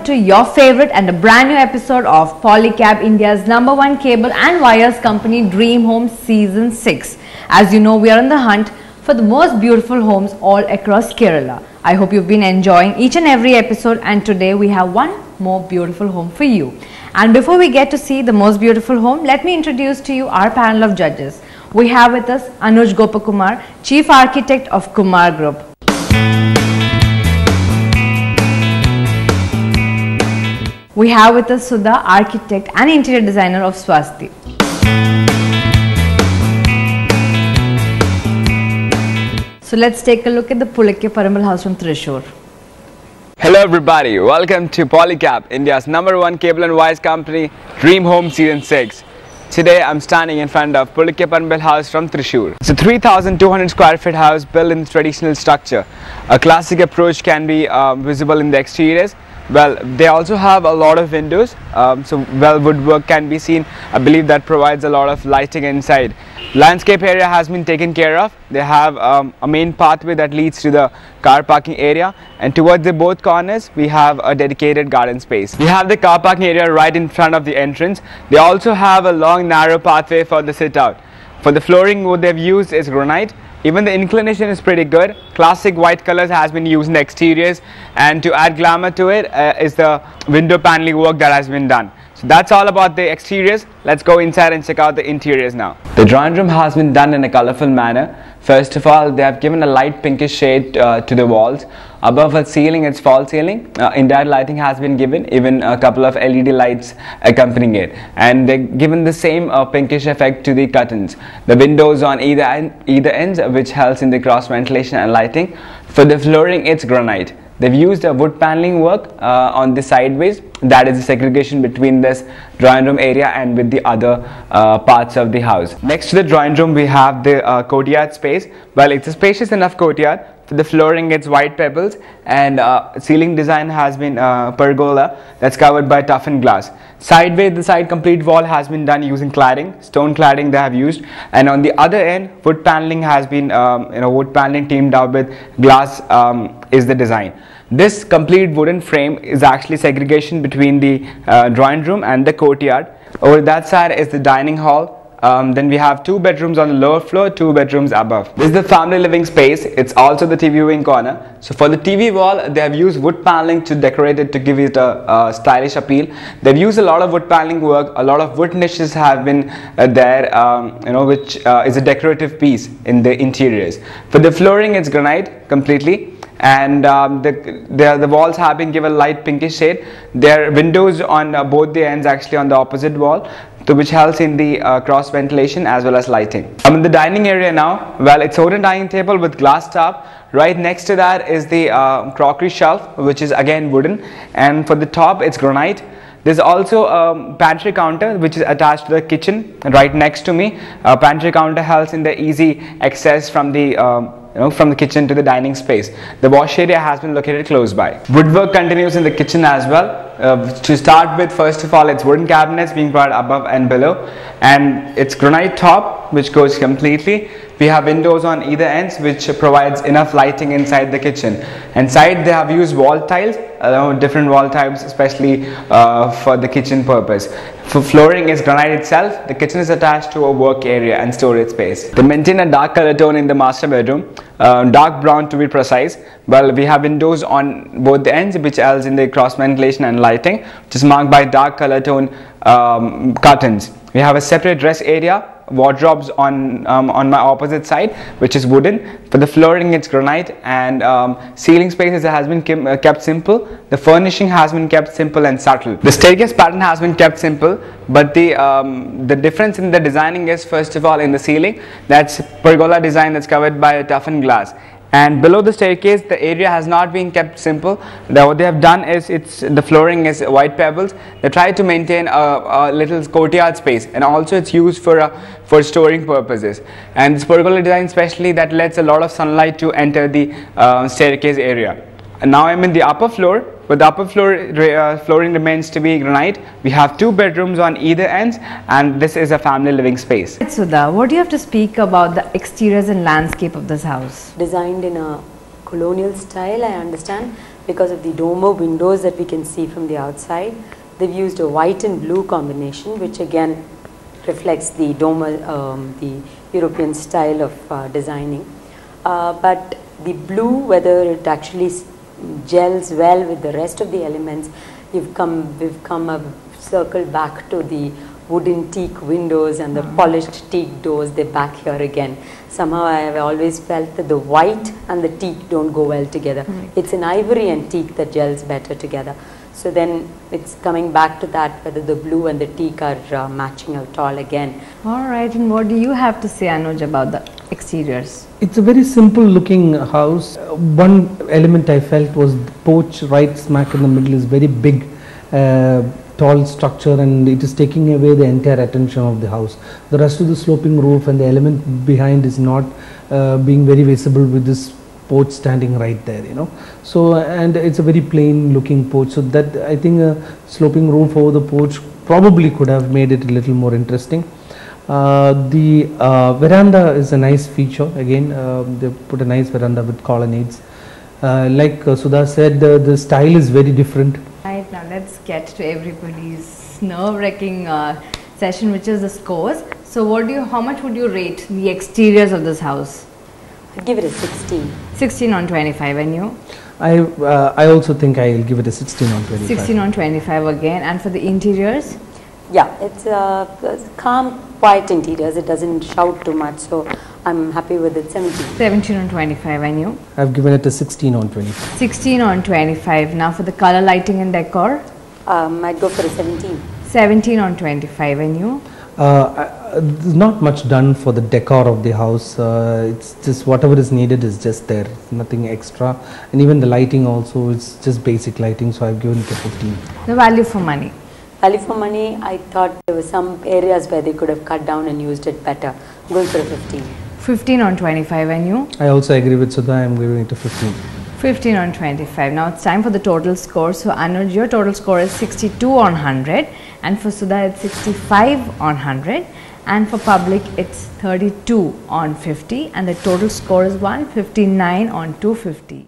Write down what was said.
welcome to your favorite and a brand new episode of Polycab, India's #1 cable and wires company, Dream Home Season 6. As you know, we are on the hunt for the most beautiful homes all across Kerala. I hope you've been enjoying each and every episode, and today we have one more beautiful home for you. And before we get to see the most beautiful home, let me introduce to you our panel of judges. We have with us Anuj Gopakumar, Chief Architect of Kumar Group. We have with us Sudha, Architect and Interior Designer of Swasti. So let's take a look at the Pulikaparambil House from Thrissur. Hello everybody, welcome to Polycab, India's #1 cable and wires company, Dream Home Season 6. Today I'm standing in front of Pulikaparambil House from Thrissur. It's a 3,200 square feet house built in traditional structure. A classic approach can be visible in the exteriors. Well, they also have a lot of windows, so woodwork can be seen. I believe that provides a lot of lighting inside. Landscape area has been taken care of. They have a main pathway that leads to the car parking area, and towards the both corners we have a dedicated garden space. We have the car parking area right in front of the entrance. They also have a long narrow pathway for the sit out. For the flooring, what they've used is granite. Even the inclination is pretty good. Classic white colors has been used in the exteriors, and to add glamour to it is the window paneling work that has been done. So that's all about the exteriors. Let's go inside and check out the interiors now. The drawing room has been done in a colorful manner. First of all, they have given a light pinkish shade to the walls. Above the ceiling, it's false ceiling. Indirect lighting has been given, even a couple of LED lights accompanying it. And they've given the same pinkish effect to the curtains. The windows on either ends, which helps in the cross ventilation and lighting. For the flooring, it's granite. They've used a wood paneling work on the sideways. That is the segregation between this drawing room area and with the other parts of the house. Next to the drawing room, we have the courtyard space. Well, it's a spacious enough courtyard. For the flooring, it's white pebbles, and ceiling design has been pergola that's covered by toughened glass. Sideways, the side complete wall has been done using cladding, stone cladding they have used, and on the other end, wood paneling has been wood paneling teamed up with glass is the design. This complete wooden frame is actually segregation between the drawing room and the courtyard. Over that side is the dining hall. Then we have 2 bedrooms on the lower floor, 2 bedrooms above. This is the family living space. It's also the TV viewing corner. So for the TV wall, they have used wood paneling to decorate it to give it a stylish appeal. They've used a lot of wood paneling work. A lot of wood niches have been there, which is a decorative piece in the interiors. For the flooring, it's granite completely. And the walls have been given light pinkish shade. There are windows on both the ends, actually on the opposite wall, which helps in the cross ventilation as well as lighting. I'm in the dining area now. Well, it's wooden dining table with glass top. Right next to that is the crockery shelf, which is again wooden, and for the top it's granite. There's also a pantry counter which is attached to the kitchen right next to me. A pantry counter helps in the easy access from the from the kitchen to the dining space. The wash area has been located close by. Woodwork continues in the kitchen as well. To start with, first of all, it's wooden cabinets being brought above and below, and it's granite top which goes completely. We have windows on either ends which provides enough lighting inside the kitchen. Inside they have used wall tiles, different wall types, especially for the kitchen purpose. For flooring is granite itself. The kitchen is attached to a work area and storage space. They maintain a dark color tone in the master bedroom, dark brown to be precise. Well, we have windows on both the ends which helps in the cross ventilation and lighting, which is marked by dark color tone curtains. We have a separate dress area, wardrobes on my opposite side, which is wooden. For the flooring, it's granite, and ceiling spaces has been kept simple. The furnishing has been kept simple and subtle. The staircase pattern has been kept simple, but the difference in the designing is, first of all, in the ceiling. That's pergola design that's covered by a toughened glass. And below the staircase, the area has not been kept simple. What they have done is, the flooring is white pebbles. They try to maintain a little courtyard space, and also it's used for storing purposes. And this pergola design, especially, that lets a lot of sunlight to enter the staircase area. And now I'm in the upper floor. But the upper flooring remains to be granite. We have 2 bedrooms on either ends, and this is a family living space. Sudha, what do you have to speak about the exteriors and landscape of this house? Designed in a colonial style, I understand. because of the dormer windows that we can see from the outside. They've used a white and blue combination, which again reflects the dormer, the European style of designing. But the blue, whether it actually gels well with the rest of the elements, we've come a circle back to the wooden teak windows and the polished teak doors. They're back here again. Somehow I have always felt that the white and the teak don't go well together. It's an ivory and teak that gels better together. So then it's coming back to that, whether the blue and the teak are matching at all again. Alright, and what do you have to say, Anuj, about the exteriors? It's a very simple looking house. One element I felt was the porch right smack in the middle is very big, tall structure, and it is taking away the entire attention of the house. The rest of the sloping roof and the element behind is not being very visible with this porch standing right there, you know. So, and it's a very plain looking porch, so that I think a sloping roof over the porch probably could have made it a little more interesting. The veranda is a nice feature. Again, they put a nice veranda with colonnades. Like Sudha said, the style is very different. Right, now let's get to everybody's nerve-wracking session, which is the scores. So how much would you rate the exteriors of this house? I'd give it a 16. 16 on 25, and you? I also think I'll give it a 16 on 25. 16 on 25 again. And for the interiors? Yeah, it's calm, quiet interiors. It doesn't shout too much, so I'm happy with it. 17. 17 on 25, and you? I've given it a 16 on 25. 16 on 25. Now for the color, lighting and decor? I'd go for a 17. 17 on 25, and you? There's not much done for the decor of the house. It's just whatever is needed is just there, nothing extra, and even the lighting also, it's just basic lighting, so I've given it a 15. The value for money? Value for money, I thought there were some areas where they could have cut down and used it better. I'm going for a 15. 15 on 25, and you? I also agree with Sudha. I'm giving it a 15. 15 on 25. Now it's time for the total score. So Anuj, your total score is 62 on 100, and for Sudha it's 65 on 100, and for public it's 32 on 50, and the total score is 159 on 250.